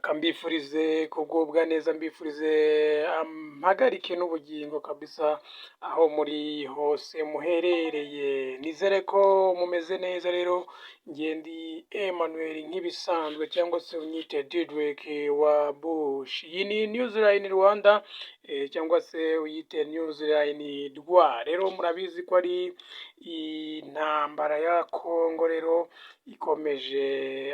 Kambifurize kugubwa neza, mbifurize mpagarike n'ubugingo kabisa aho muri hose muherereye, nizere ko mumeze neza. Rero ndi Emmanuel nk'ibisanzwe, cyangwa se unyite Didrik wa Bush. Iyi ni Newsline Rwanda, cyangwa se uyite Newsline Rwa. Rero murabizi ko ari intambara ya Kongo rero ikomeje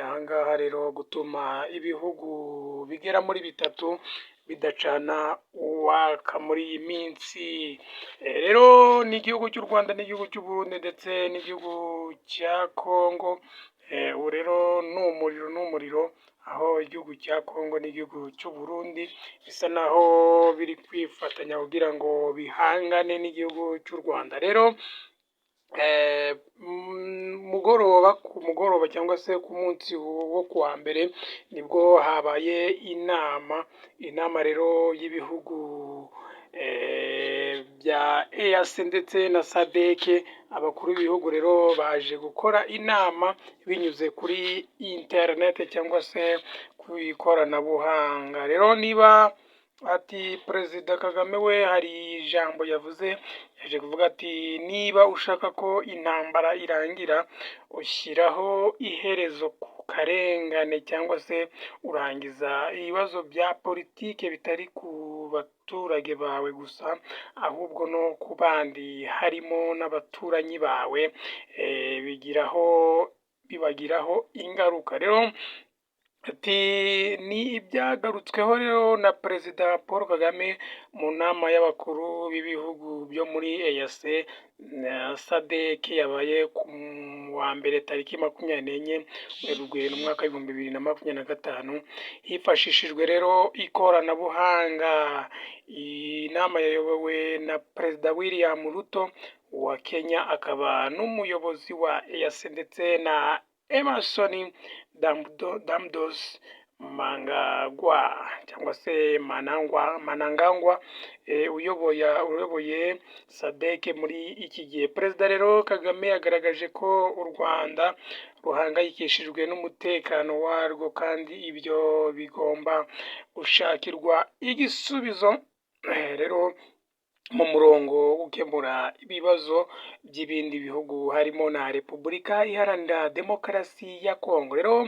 ahangaha rero gutuma ibihugu bigera muri bitatu bidacana uwaka muri iyi minsi. Rero n'igihugu cy'u Rwanda n'igihugu cy'u Burundi ndetse n'igihugu cya Kongo. Ubu rero n'umuriro aho igihugu cya Kongo n'igihugu cy'u Burundi bisa naho biri kwifatanya kugira ngo bihangane n'igihugu cy'u Rwanda. Rero ku mugoroba cyangwa se ku munsi wo kuwa mbere nibwo habaye inama rero y'ibihugu bya EAC ndetse na SADC. Abakuru b'ibihugu rero baje gukora inama binyuze kuri internet cyangwa se ku ikoranabuhanga. Rero niba ati Perezida Kagame we hari ijambo yavuze, yaje kuvuga ati niba ushaka ko intambara irangira ushyiraho iherezo ku karengane cyangwa se urangiza ibibazo bya politike bitari ku baturage bawe gusa, ahubwo no ku bandi harimo n'abaturanyi bawe, bibagiraho ingaruka. Rero ati ni ibyagarutsweho rero na Perezida Paul Kagame mu nama y'abakuru b'ibihugu byo muri EAC na SADC yabaye ku wa mbere tariki 24 Werurwe mu mwaka w'ibihumbi 2025, hifashishijwe rero ikoranabuhanga. Iyi nama yayobowe na Perezida William Ruto wa Kenya, akaba n'umuyobozi wa EAC ndetse na Emmerson Damdos Mnangagwa cyangwa se Mnangagwa uyoboye SADC muri iki gihe. Perezida rero Kagame yagaragaje ko u Rwanda ruhangayikishijwe n'umutekano warwo kandi ibyo bigomba gushakirwa igisubizo rero mu murongo wo gukemura ibibazo by'ibindi bihugu harimo na Repubulika Iharanira Demokarasi ya Kongo. Rero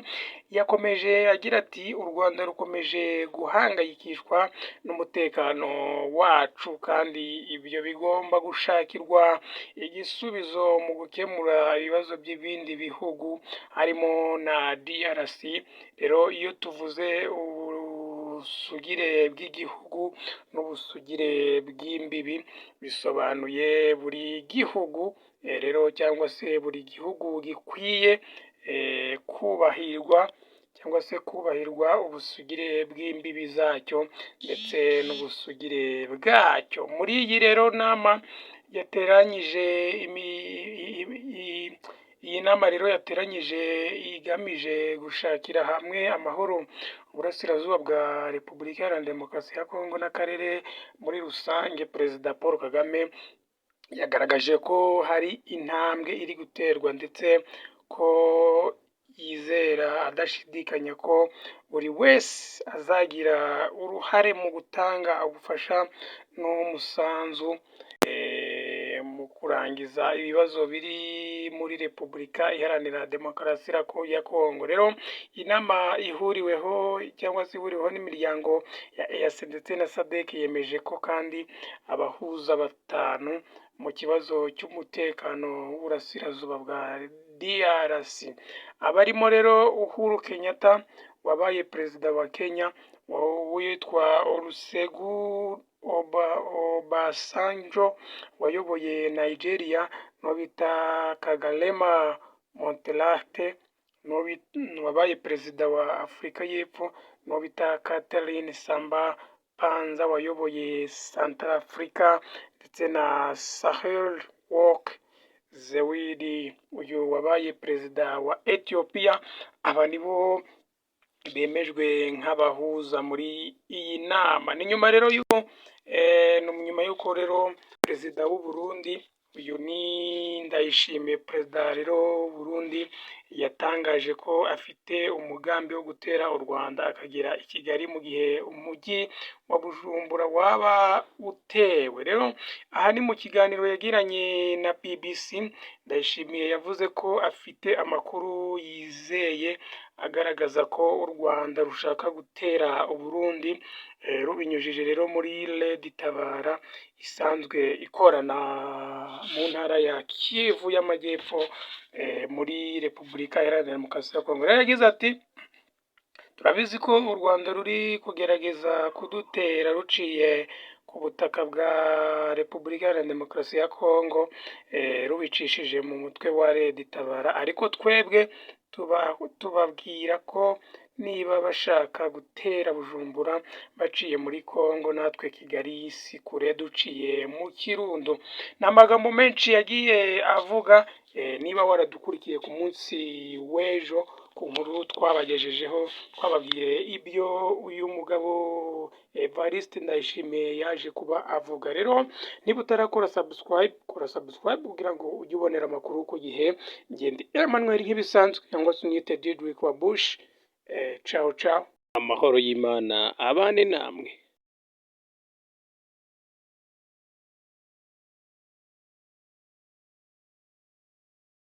yakomeje agira ati u Rwanda rukomeje guhangayikishwa n'umutekano wacu kandi ibyo bigomba gushakirwa igisubizo mu gukemura ibibazo by'ibindi bihugu harimo na DRC. Rero iyo tuvuze ubusugire bw'igihugu n'ubusugire bw'imbibi bisobanuye buri gihugu rero cyangwa se buri gihugu gikwiye kubahirwa cyangwa se kubahirwa ubusugire bw'imbibi zacyo ndetse n'ubusugire bwacyo. Muri iyi rero nama yateranyije iyi nama rero yateranyije igamije gushakira hamwe amahoro uburasirazuba bwa Repubulika Iharanira Demokarasi ya Kongo n'akarere muri rusange. Perezida Paul Kagame yagaragaje ko hari intambwe iri guterwa ndetse ko yizera adashidikanya ko buri wese azagira uruhare mu gutanga ubufasha n'umusanzu mu kurangiza ibibazo biri muri Repubulika Iharanira Demokarasi ya Kongo. Rero inama ihuriweho n'imiryango ya EAC ndetse na SADC yemeje ko kandi abahuza batanu mu kibazo cy'umutekano w'uburasirazuba bwa DRC, abarimo rero Uhuru Kenyatta wabaye perezida wa Kenya, witwa Olusegun Obasanjo wayoboye Nigeria, no bita Kgalema Motlanthe wabaye perezida wa Afurika y'Epfo, no bita Catherine Samba Panza wayoboye Central Africa, ndetse na Sahel Work Zewde uyu wabaye perezida wa Ethiopia. Aba nibo bemejwe nk'abahuza muri iyi nama. Ni nyuma y'uko rero perezida w'u Burundi uyu ni Ndayishimiye perezida rero Burundi yatangaje ko afite umugambi wo gutera u Rwanda akagera i Kigali mu gihe umujyi wa Bujumbura waba utewe. Rero aha ni mu kiganiro yagiranye na BBC, Ndayishimiye yavuze ko afite amakuru yizeye agaragaza ko u Rwanda rushaka gutera u Burundi rubinyujije rero muri Red Tabara isanzwe ikorana mu ntara ya Kivu y'Amajyepfo muri Repubulika Iharanira Demokarasi ya Kongo. Rero yagize ati turabizi ko u Rwanda ruri kugerageza kudutera ruciye ku butaka bwa Repubulika Iharanira Demokarasi ya Kongo rubicishije mu mutwe wa Red Tabara, ariko twebwe tubabwira ko niba bashaka gutera Bujumbura baciye muri Kongo, natwe Kigali si kure duciye mu Kirundo. Ni amagambo menshi yagiye avuga. Niba waradukurikiye ku munsi w'ejo ku nkuru twabagejejeho, twababwiye ibyo uyu mugabo Evariste Ndayishimiye yaje kuba avuga. Rero niba utarakora subscribe, kora subscribe kugira ngo ujye ubonera amakuru ku gihe. Ngende Emmanuel nk'ibisanzwe cyangwa se unyite Didrik wa Bush. Ciao ciao. Amahoro y'Imana abane namwe.